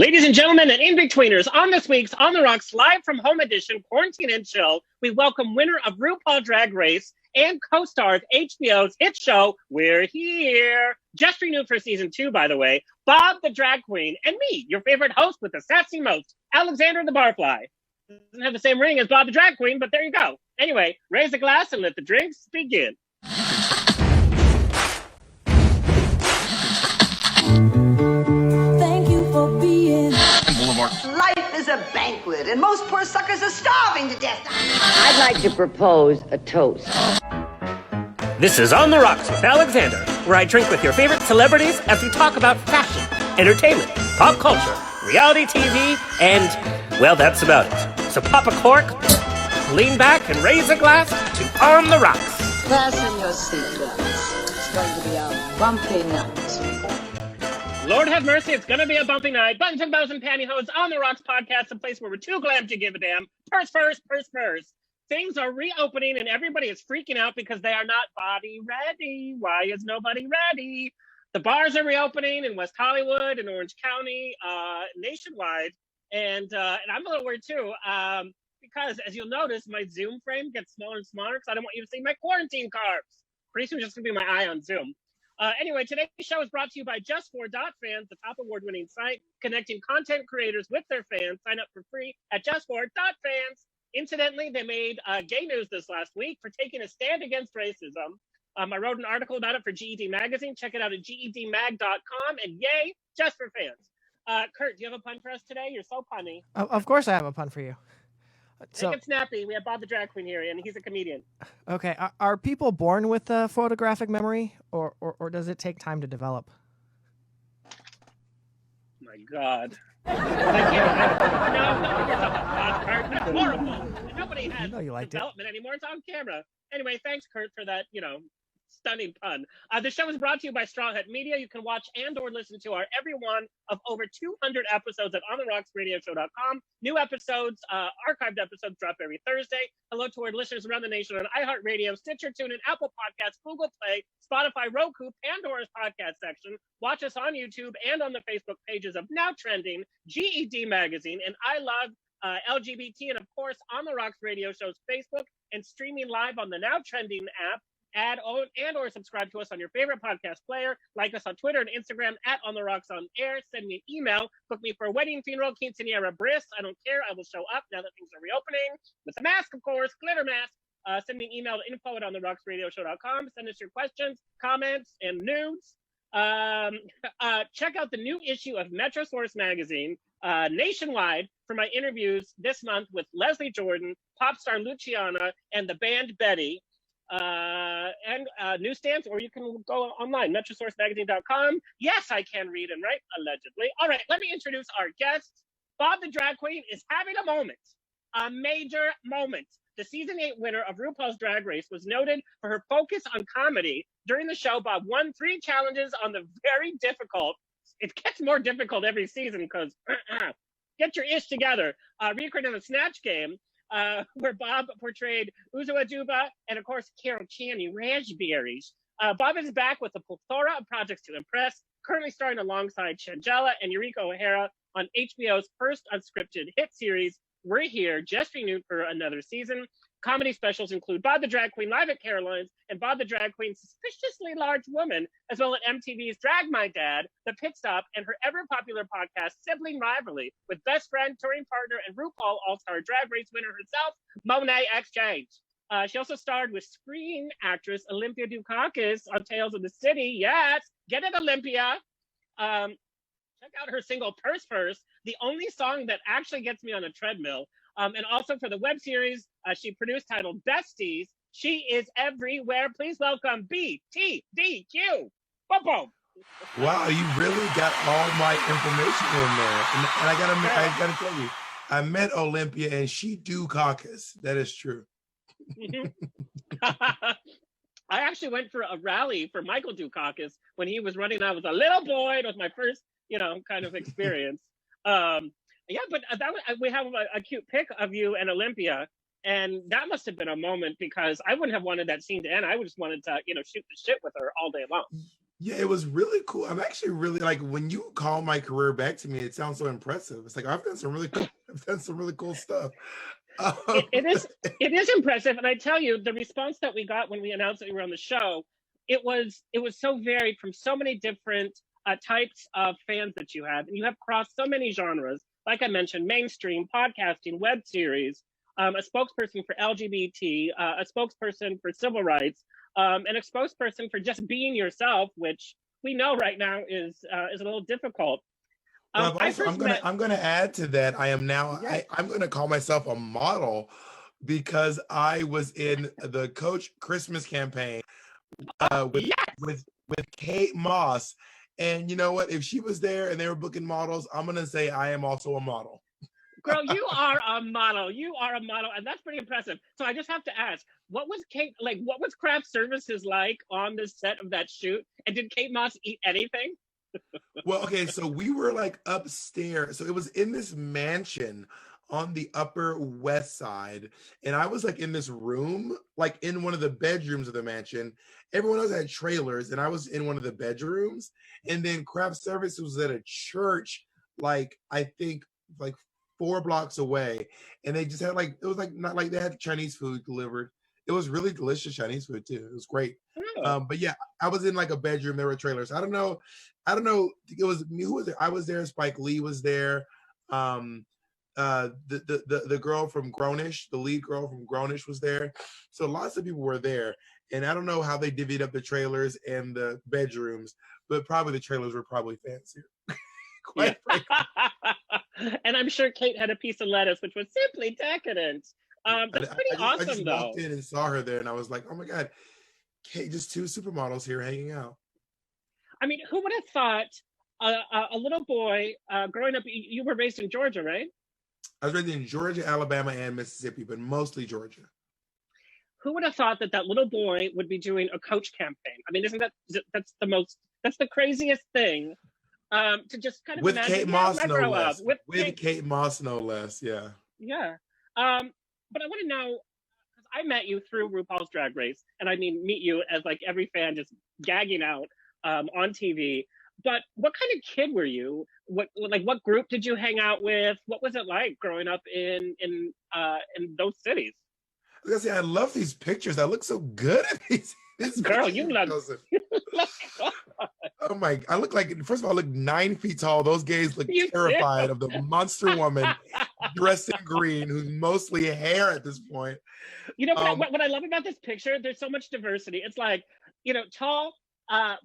Ladies and gentlemen and in-betweeners, on this week's On the Rocks Live from Home Edition Quarantine and Chill, we welcome winner of RuPaul Drag Race and co-star of HBO's hit show, We're Here. Just renewed for season 2, by the way, Bob the Drag Queen, and me, your favorite host with the sassy most, Alexander the Barfly. Doesn't have the same ring as Bob the Drag Queen, but there you go. Anyway, raise a glass and let the drinks begin. Life is a banquet, and most poor suckers are starving to death. I'd like to propose a toast. This is On the Rocks with Alexander, where I drink with your favorite celebrities as we talk about fashion, entertainment, pop culture, reality TV, and, well, that's about it. So pop a cork, lean back, and raise a glass to On the Rocks. Fasten your seatbelts. It's going to be a bumpy night. Lord have mercy, it's gonna be a bumpy night. Buttons and bows and pantyhose, On the Rocks podcast, a place where we're too glam to give a damn. Purse first, purse first. Things are reopening and everybody is freaking out because they are not body ready. Why is nobody ready? The bars are reopening in West Hollywood and Orange County, nationwide. And I'm a little worried too, because as you'll notice, my Zoom frame gets smaller and smaller because I don't want you to see my quarantine carbs. Pretty soon it's just gonna be my eye on Zoom. Anyway, today's show is brought to you by JustFor.fans, the top award-winning site connecting content creators with their fans. Sign up for free at JustFor.fans. Incidentally, they made gay news this last week for taking a stand against racism. I wrote an article about it for GED Magazine. Check it out at gedmag.com. And yay, Just for Fans. Kurt, do you have a pun for us today? You're so punny. Of course I have a pun for you. Make it snappy. We have Bob the Drag Queen here, and he's a comedian. Okay, are people born with a photographic memory, or does it take time to develop? My God. I can't. No, that's horrible. Nobody has development anymore. It's on camera. Anyway, thanks, Kurt, for that, stunning pun. The show is brought to you by Straw Hat Media. You can watch and or listen to our every one of over 200 episodes at ontherocksradioshow.com. New episodes, archived episodes drop every Thursday. Hello to our listeners around the nation on iHeartRadio, Stitcher, TuneIn, Apple Podcasts, Google Play, Spotify, Roku, Pandora's podcast section. Watch us on YouTube and on the Facebook pages of Now Trending, GED Magazine, and I Love LGBT, and of course, On the Rocks Radio Show's Facebook and streaming live on the Now Trending app. Add and or subscribe to us on your favorite podcast player. Like us on Twitter and Instagram at On The Rocks On Air. Send me an email. Book me for a wedding, funeral, quinceañera, bris. I don't care. I will show up now that things are reopening. With a mask, of course, glitter mask. Send me an email to info@ontherocksradioshow.com. Send us your questions, comments, and nudes. Check out the new issue of Metro Source Magazine nationwide for my interviews this month with Leslie Jordan, pop star Luciana, and the band Betty. And newsstands, or you can go online, metrosourcemagazine.com. Yes, I can read and write, allegedly. All right, let me introduce our guest. Bob the Drag Queen is having a moment, a major moment. The season 8 winner of RuPaul's Drag Race was noted for her focus on comedy. During the show, Bob won 3 challenges on the very difficult, it gets more difficult every season because get your ish together, recreate in the Snatch Game. Where Bob portrayed Uzo Aduba and, of course, Carol Channing Raspberries. Bob is back with a plethora of projects to impress, currently starring alongside Shangela and Eureka O'Hara on HBO's first unscripted hit series, We're Here, just renewed for another season. Comedy specials include Bob the Drag Queen Live at Caroline's and Bob the Drag Queen Suspiciously Large Woman, as well as MTV's Drag My Dad, The Pit Stop, and her ever-popular podcast, Sibling Rivalry, with best friend, touring partner, and RuPaul All-Star Drag Race winner herself, Monet X James. She also starred with screen actress Olympia Dukakis on Tales of the City. Yes, get it, Olympia. Check out her single, Purse First, the only song that actually gets me on a treadmill. And also for the web series she produced titled Besties, she is everywhere. Please welcome BTDQ. Boom, boom. Wow, you really got all my information in there. And I gotta tell you, I met Olympia and she do caucus. That is true. I actually went for a rally for Michael Dukakis when he was running. I was a little boy. It was my first, kind of experience. Yeah, but we have a cute pic of you and Olympia, and that must have been a moment because I wouldn't have wanted that scene to end. I would just wanted to, shoot the shit with her all day long. Yeah, it was really cool. I'm actually really like when you call my career back to me, it sounds so impressive. It's like I've done some really cool, I've done some really cool stuff. It, Um, it is it is impressive, and I tell you, the response that we got when we announced that you were on the show, it was so varied from so many different types of fans that you have, and you have crossed so many genres. Like I mentioned, mainstream podcasting, web series, a spokesperson for LGBT, a spokesperson for civil rights, and a spokesperson for just being yourself, which we know right now is a little difficult. Well, I've I also first met. I'm gonna add to that. I am now Yes. I'm gonna call myself a model because I was in the Coach Christmas campaign Oh, with yes. with Kate Moss. And you know what? If she was there and they were booking models, I'm gonna say I am also a model. Girl, you are a model. You are a model, and that's pretty impressive. So I just have to ask, what was Kate like? What was craft services like on the set of that shoot? And did Kate Moss eat anything? Well, okay, so we were like upstairs. So it was in this mansion on the Upper West Side. And I was like in this room, like in one of the bedrooms of the mansion. Everyone else had trailers, and I was in one of the bedrooms. And then craft service was at a church, like I think like 4 blocks away. And they just had like, it was like not like they had Chinese food delivered. It was really delicious Chinese food too. It was great. Oh, But yeah, I was in like a bedroom. There were trailers. I don't know. It was me who was there. I was there. Spike Lee was there. Um, the girl from Grownish, the lead girl from Grownish was there. So lots of people were there. And I don't know how they divvied up the trailers and the bedrooms, but probably the trailers were probably fancier. yeah. Quite frankly, And I'm sure Kate had a piece of lettuce, which was simply decadent. That's pretty I just awesome, walked though. in and saw her there, and I was like, oh my god, Kate, just two supermodels here hanging out. I mean, who would have thought a little boy growing up? You were raised in Georgia, right? I was raised in Georgia, Alabama, and Mississippi, but mostly Georgia. Who would have thought that that little boy would be doing a coach campaign? I mean, isn't that's the craziest thing to just kind of With imagine? Kate Yeah, when Moss, I no grow up less. with With Kate Moss, no less. Yeah. yeah. But I want to know because I met you through RuPaul's Drag Race, and I mean meet you as like every fan just gagging out on TV. But what kind of kid were you? What group did you hang out with? What was it like growing up in those cities? I was gonna say, I love these pictures. I look so good at these Girl, pictures. you look, you look Oh my! I look like, first of all, I look 9 feet tall. Those gays look you terrified too. of the monster woman dressed in green, who's mostly hair at this point. You know Um, what I love about this picture? There's so much diversity. It's like, tall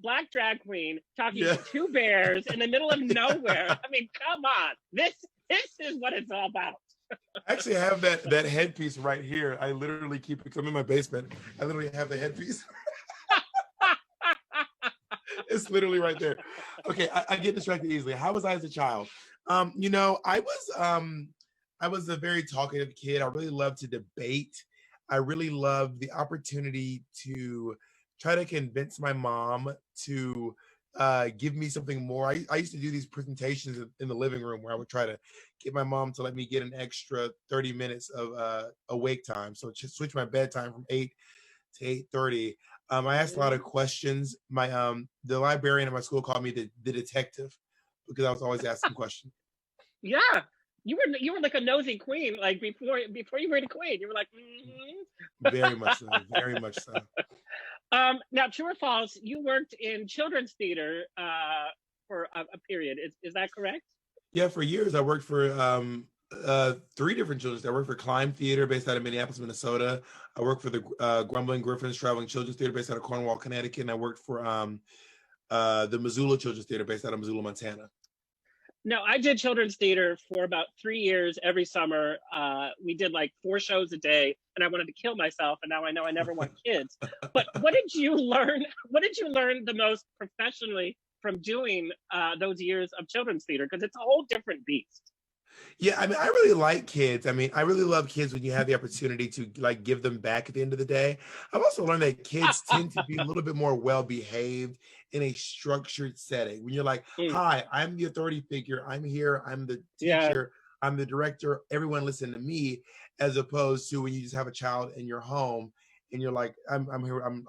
black drag queen talking yeah. to two bears in the middle of nowhere. I mean, come on. This is what it's all about. Actually, I have that headpiece right here. I literally keep it because I'm in my basement. I literally have the headpiece. It's literally right there. Okay, I get distracted easily. How was I as a child? I was a very talkative kid. I really loved to debate. I really loved the opportunity to try to convince my mom to give me something more. I used to do these presentations in the living room where I would try to get my mom to let me get an extra 30 minutes of awake time. So just switch my bedtime from 8 to 8:30. I asked a lot of questions. My the librarian at my school called me the detective because I was always asking questions. Yeah. You were like a nosy queen, like before you were the queen. You were like, Very much so. Very much so. Now true or false, you worked in children's theater for a period. Is that correct? Yeah, for years I worked for 3 different children's. I worked for Climb Theater based out of Minneapolis, Minnesota. I worked for the Grumbling Griffins Traveling Children's Theater based out of Cornwall, Connecticut, and I worked for the Missoula Children's Theater based out of Missoula, Montana. No, I did children's theater for about 3 years every summer. We did like 4 shows a day, and I wanted to kill myself. And now I know I never want kids. But what did you learn? What did you learn the most professionally from doing those years of children's theater? Because it's a whole different beast. Yeah, I mean, I really like kids. I mean, I really love kids when you have the opportunity to like give them back at the end of the day. I've also learned that kids tend to be a little bit more well behaved in a structured setting. When you're like, Mm, "Hi, I'm the authority figure. I'm here. I'm the yeah. teacher. I'm the director. Everyone listen to me," as opposed to when you just have a child in your home and you're like, "I'm here. I'm